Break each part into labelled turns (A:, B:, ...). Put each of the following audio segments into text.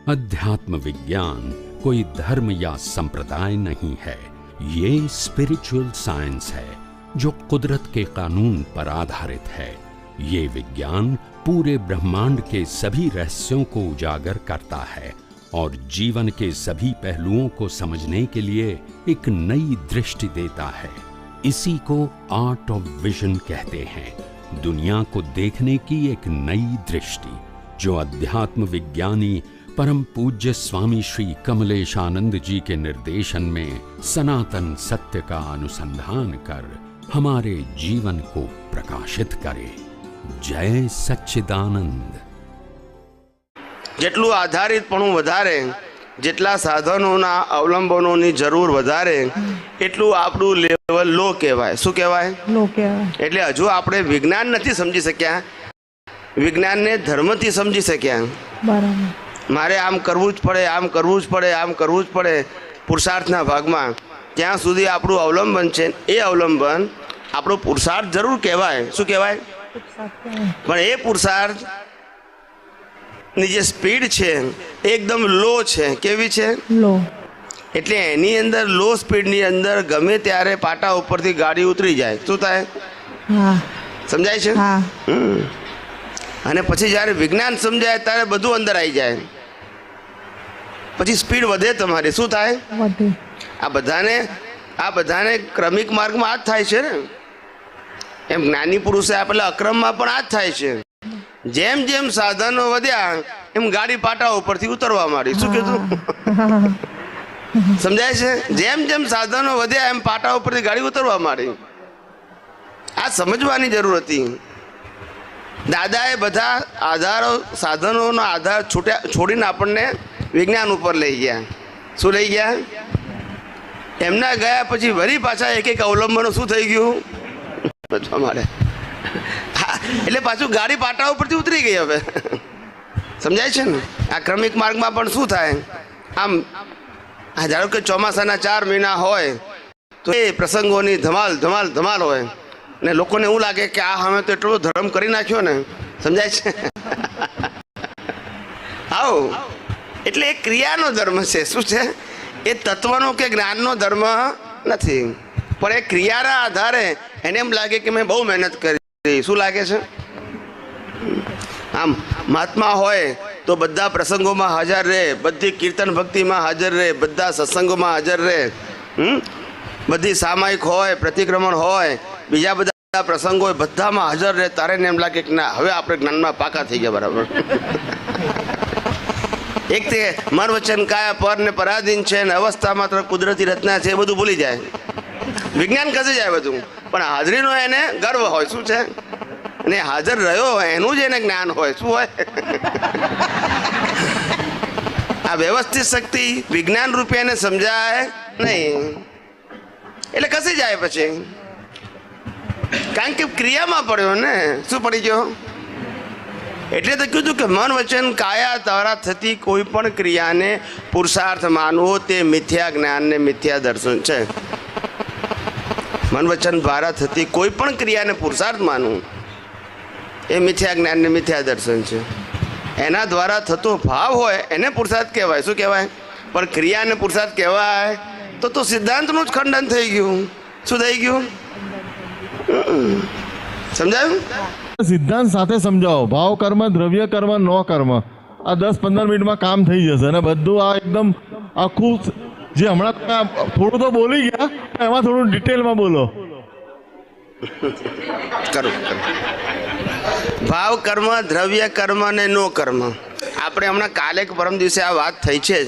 A: अध्यात्म विज्ञान कोई धर्म या संप्रदाय नहीं है, ये स्पिरिचुअल साइंस है जो कुदरत के कानून पर आधारित है। ये विज्ञान पूरे ब्रह्मांड के सभी रहस्यों को उजागर करता है और जीवन के सभी पहलुओं को समझने के लिए एक नई दृष्टि देता है। इसी को आर्ट ऑफ विजन कहते हैं, दुनिया को देखने की एक नई दृष्टि, जो अध्यात्म विज्ञानी परम पूज्य स्वामी श्री कमलेशानंद जी के निर्देशन में सनातन सत्य का अनुसंधान कर हमारे जीवन को प्रकाशित करे। जय सच्चिदानंद।
B: જેટલું આધારિતપણું વધારે, જેટલા સાધનોના અવલંબનોની જરૂર વધારે, એટલું આપણું લેવલ લો કહેવાય. શું કહેવાય?
C: લો કહેવાય.
B: એટલે હજુ આપણે વિજ્ઞાન નથી સમજી શક્યા, વિજ્ઞાનને ધર્મથી સમજી શક્યા.
C: બરાબર.
B: મારે આમ કરવું જ પડે, આમ કરવું જ પડે, આમ કરવું જ પડે પુરુષાર્થના ભાગમાં. ત્યાં સુધી આપણું અવલંબન છે, એ અવલંબન આપણો પુરુષાર્થ જરૂર કહેવાય. શું કહેવાય? પણ એ પુરુષાર્થ ની જે સ્પીડ છે એકદમ લો છે. કેવી છે?
C: લો.
B: એટલે એની અંદર લો સ્પીડની અંદર ગમે ત્યારે પાટા ઉપરથી ગાડી ઉતરી જાય. શું થાય?
C: હા.
B: સમજાય છે?
C: હા.
B: અને પછી જ્યારે વિજ્ઞાન સમજાય ત્યારે બધું અંદર આવી જાય, પછી સ્પીડ વધે તમારી. શું થાય?
C: વધે.
B: આ બધાને ક્રમિક માર્ગમાં આ જ થાય છે ને. એમ જ્ઞાની પુરુષે આપેલા અક્રમમાં પણ આ જ થાય છે. જેમ જેમ સાધનો વધ્યા એમ ગાડી પાટા ઉપરથી ઉતરવા માંડી. શું કીધું? સમજાય છે? જેમ જેમ સાધનો વધ્યા એમ પાટા ઉપરથી ગાડી ઉતરવા માંડી. આ સમજવાની જરૂર હતી. દાદાએ બધા આધારો, સાધનોનો આધાર છોડીને આપણને વિજ્ઞાન ઉપર લઈ ગયા. શું લઈ ગયા? એમના ગયા પછી વળી પાછા એક એક અવલંબનો શું થઈ ગયું? બચવા માંડે. એટલે પાછું ગાડી પાટા ઉપરથી ઉતરી ગઈ. હવે સમજાય છે ને? આ ક્રમિક માર્ગમાં પણ શું થાય? આમ ધારો કે ચોમાસાના 4 મહિના હોય તો એ પ્રસંગોની ધમાલ ધમાલ ધમાલ હોય ને લોકોને એવું લાગે કે આ અમે તો એટલો ધર્મ કરી નાખ્યો ને. સમજાય છે? આવો એટલે એ ક્રિયાનો ધર્મ છે. શું છે? એ તત્વનો કે જ્ઞાનનો ધર્મ નથી, પણ એ ક્રિયાના આધારે એને એમ લાગે કે મેં બહુ મહેનત કરી. શું લાગે છે? આમ મહાત્મા હોય તો બધા પ્રસંગોમાં હાજર રહે, બધી કીર્તન ભક્તિમાં હાજર રહે, બધા સત્સંગોમાં હાજર રહે, બધી સામાયિક હોય, પ્રતિક્રમણ હોય, બીજા બધા પ્રસંગો હોય, બધામાં હાજર રહે. તારે એમ લાગે કે ના, હવે આપણે જ્ઞાનમાં પાકા થઈ ગયા. બરાબર. એક તે મન વચન કાયા પર ને પરાધીન છે ને અવસ્થા માત્ર કુદરતી રચના છે, એ બધું ભૂલી જાય. વિજ્ઞાન ખસી જાય બધું, પણ હાજરીનો એને ગર્વ હોય. શું છે? અને હાજર રહ્યો હોય એનું જ એને જ્ઞાન હોય. શું હોય? આ વ્યવસ્થિત શક્તિ વિજ્ઞાન રૂપે એને સમજાય નહીં, એટલે ખસી જાય પછી. કારણ કે ક્રિયામાં પડ્યો ને. શું પડી ગયો? એટલે તો કીધું કે મન વચન કાયા દ્વારા થતી કોઈ પણ ક્રિયાને પુરુષાર્થ માનવો તે મિથ્યા જ્ઞાન ને મિથ્યા દર્શન છે. મન વચન દ્વારા થતી કોઈ પણ ક્રિયાને પુરુષાર્થ માનવું એ મિથ્યા જ્ઞાન ને મિથ્યા દર્શન છે. એના દ્વારા થતો ભાવ હોય એને પુરુષાર્થ કહેવાય. શું કહેવાય? પણ ક્રિયાને પુરુષાર્થ કહેવાય તો સિદ્ધાંતનું જ ખંડન થઈ ગયું. શું થઈ ગયું? સમજાયું?
D: સિદ્ધાંત સાથે સમજાવો. ભાવ કર્મ, દ્રવ્ય કર્મ, નો કર્મ, આ 10-15 મિનિટમાં કામ થઈ જશે. અને બધું આ એકદમ આખું જે હમણાં થોડું તો બોલી ગયા, એમાં થોડું ડિટેલમાં બોલો.
B: કરું. ભાવ કર્મ, દ્રવ્ય કર્મ અને નો કર્મ. આપણે હમણાં કાલે કે પરમ દિવસે આ વાત થઈ છે,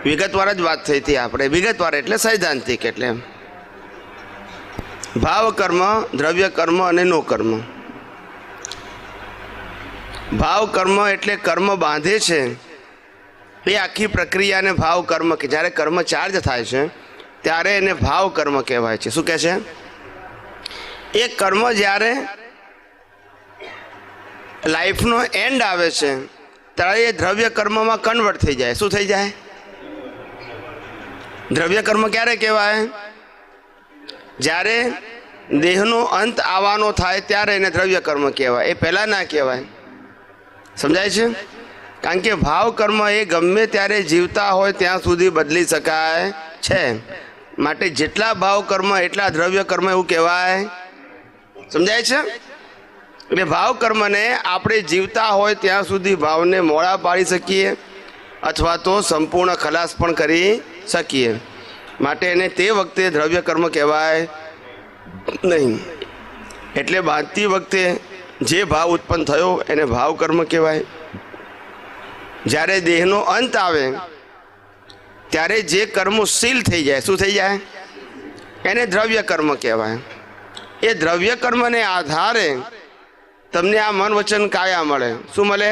B: વિગતવાર જ વાત થઈ હતી આપણે. વિગતવાર એટલે સૈદ્ધાંતિક. એટલે ભાવ કર્મ, દ્રવ્ય કર્મ અને નો કર્મ. ભાવ કર્મ એટલે કર્મ બાંધે છે એ આખી પ્રક્રિયાને ભાવ કર્મ કે જ્યારે કર્મ ચાર્જ થાય છે ત્યારે એને ભાવ કર્મ કહેવાય છે. શું કહે છે? એ કર્મ જ્યારે લાઈફનો એન્ડ આવે છે ત્યારે એ દ્રવ્ય કર્મમાં કન્વર્ટ થઈ જાય. શું થઈ જાય? દ્રવ્ય કર્મ ક્યારે કહેવાય? જ્યારે દેહનો અંત આવવાનો થાય ત્યારે એને દ્રવ્ય કર્મ કહેવાય. એ પહેલાં ના કહેવાય. સમજાય છે? કારણ કે ભાવ કર્મ એ ગમે ત્યારે જીવતા હોય ત્યાં સુધી બદલી શકાય છે. માટે જેટલા ભાવ કર્મ એટલા દ્રવ્ય કર્મ એવું કહેવાય. સમજાય છે? એટલે ભાવ કર્મને આપણે જીવતા હોય ત્યાં સુધી ભાવને મોડા પાડી શકીએ અથવા તો સંપૂર્ણ ખલાસ પણ કરી શકીએ. માટે એને તે વખતે દ્રવ્ય કર્મ કહેવાય નહીં. એટલે બાંધતી વખતે જે ભાવ ઉત્પન્ન થયો એને ભાવ કર્મ કહેવાય. જ્યારે દેહનો અંત આવે ત્યારે જે કર્મો સીલ થઈ જાય, શું થઈ જાય? એને દ્રવ્ય કર્મ કહેવાય. એ દ્રવ્ય કર્મને આધારે તમને આ મન વચન કાયા મળે. શું મળે?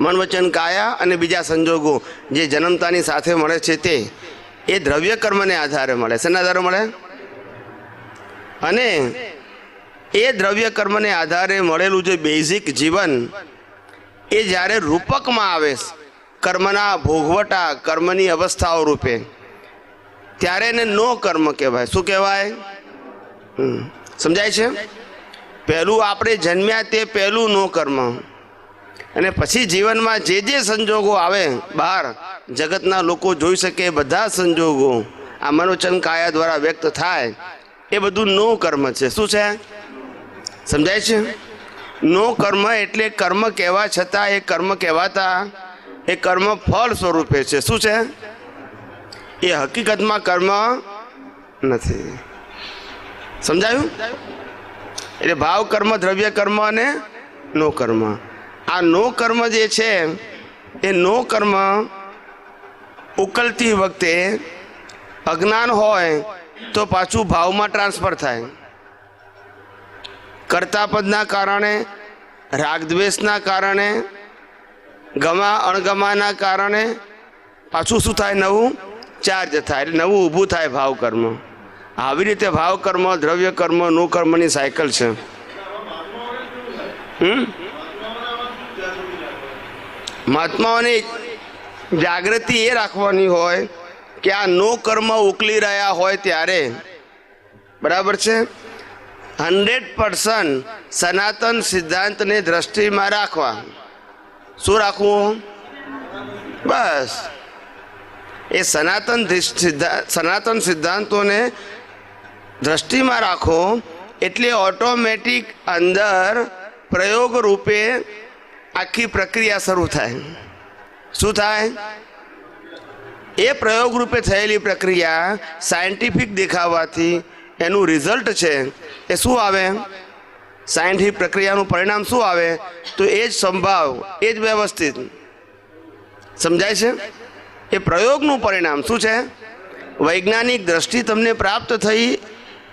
B: મન વચન કાયા અને બીજા સંજોગો જે જન્મતાની સાથે મળે છે તે એ દ્રવ્ય કર્મને આધારે મળે. શેના આધારે મળે? અને એ દ્રવ્ય કર્મને આધારે મળેલું જે બેઝિક જીવન એ જ્યારે રૂપકમાં આવે કર્મના ભોગવટા, કર્મની અવસ્થાઓ રૂપે, ત્યારે એને નો કર્મ કહેવાય. શું કહેવાય? સમજાય છે? પહેલું આપણે જન્મ્યા તે પહેલું નો કર્મ, અને પછી જીવનમાં જે જે સંજોગો આવે બહાર જગતના લોકો જોઈ શકે બધા સંજોગો આ મનોવચન કાયા દ્વારા વ્યક્ત થાય એ બધું નો કર્મ છે. શું છે? સમજાય છે? નો કર્મ એટલે કર્મ કહેવા છતાં એ કર્મ કહેવાતા એ કર્મ ફળ સ્વરૂપે છે. શું છે? એ હકીકતમાં કર્મ નથી. સમજાયું? એટલે ભાવ કર્મ, દ્રવ્ય કર્મ અને નો કર્મ. આ નો કર્મ જે છે એ નો કર્મ ઉકલતી વખતે અજ્ઞાન હોય તો પાછું ભાવમાં ટ્રાન્સફર થાય. કર્તાપદના કારણે, રાગદ્વેષના કારણે, ગમા અણગમાના કારણે પાછું શું થાય? નવું ચાર્જ થાય, એટલે નવું ઊભું થાય ભાવ કર્મ. આવી રીતે ભાવ કર્મ, દ્રવ્ય કર્મ, નો કર્મની સાયકલ છે. મહાત્માઓની જાગૃતિ એ રાખવાની હોય કે આ નો કર્મ ઉકલી રહ્યા હોય ત્યારે, બરાબર છે, 100% સનાતન સિદ્ધાંતને દ્રષ્ટિમાં રાખવા. શું રાખવું? બસ એ સનાતન સિદ્ધાંતોને દ્રષ્ટિમાં રાખો એટલે ઓટોમેટિક અંદર પ્રયોગ રૂપે આખી પ્રક્રિયા શરૂ થાય. શું થાય? એ પ્રયોગ રૂપે થયેલી પ્રક્રિયા સાયન્ટિફિક દેખાવાથી એનું રિઝલ્ટ છે એ શું આવે? સાયન્ટિફિક પ્રક્રિયાનું પરિણામ શું આવે? તો એ જ સંભાવ, એ જ વ્યવસ્થિત. સમજાય છે? એ પ્રયોગનું પરિણામ શું છે? વૈજ્ઞાનિક દ્રષ્ટિ તમને પ્રાપ્ત થઈ,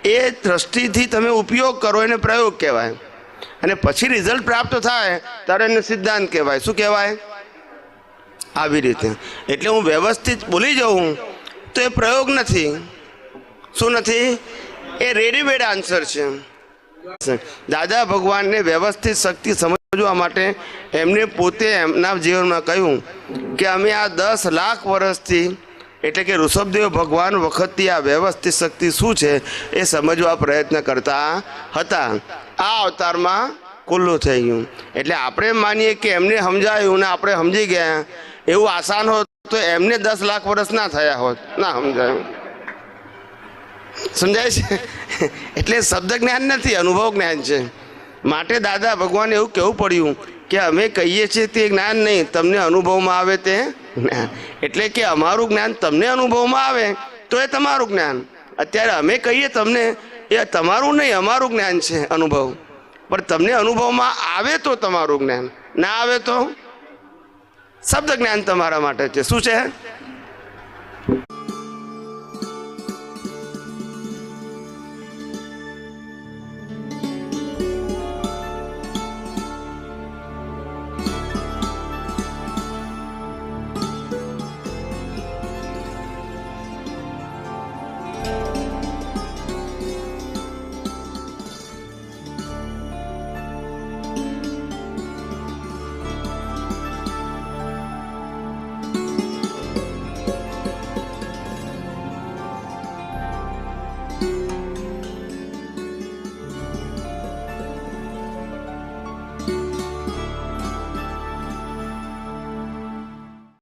B: એ દ્રષ્ટિથી તમે ઉપયોગ કરો એને પ્રયોગ કહેવાય. અને પછી રિઝલ્ટ પ્રાપ્ત થાય ત્યારે એને સિદ્ધાંત કહેવાય. શું કહેવાય? આવી રીતે. એટલે હું વ્યવસ્થિત બોલી જાઉં તો એ પ્રયોગ નથી. શું નથી? એ રેડીમેડ આન્સર છે. દાદા ભગવાનને વ્યવસ્થિત શક્તિ સમજવા માટે એમને પોતે એમના જીવનમાં કહ્યું કે અમે આ 10 લાખ વર્ષથી, એટલે કે ઋષભદેવ ભગવાન વખતથી આ વ્યવસ્થિત શક્તિ શું છે એ સમજવા પ્રયત્ન કરતા હતા. આ અવતારમાં ખુલ્લું થઈ ગયું. એટલે આપણે માનીએ કે એમને સમજાયું ને આપણે સમજી ગયા એવું આસાન હોત તો એમને 10 લાખ વર્ષ ના થયા હોત, ના સમજાયું. સમજાય છે? એટલે શબ્દ જ્ઞાન નથી, અનુભવ જ્ઞાન છે. માટે દાદા ભગવાને એવું કહેવું પડ્યું કે અમે કહીએ છીએ તે જ્ઞાન નહીં, તમને અનુભવમાં આવે તે જ્ઞાન. એટલે કે અમારું જ્ઞાન તમને અનુભવમાં આવે તો એ તમારું જ્ઞાન. અત્યારે અમે કહીએ તમને એ તમારું નહીં, અમારું જ્ઞાન છે અનુભવ. પણ તમને અનુભવમાં આવે તો તમારું જ્ઞાન, ના આવે તો શબ્દ જ્ઞાન તમારા માટે છે. શું છે?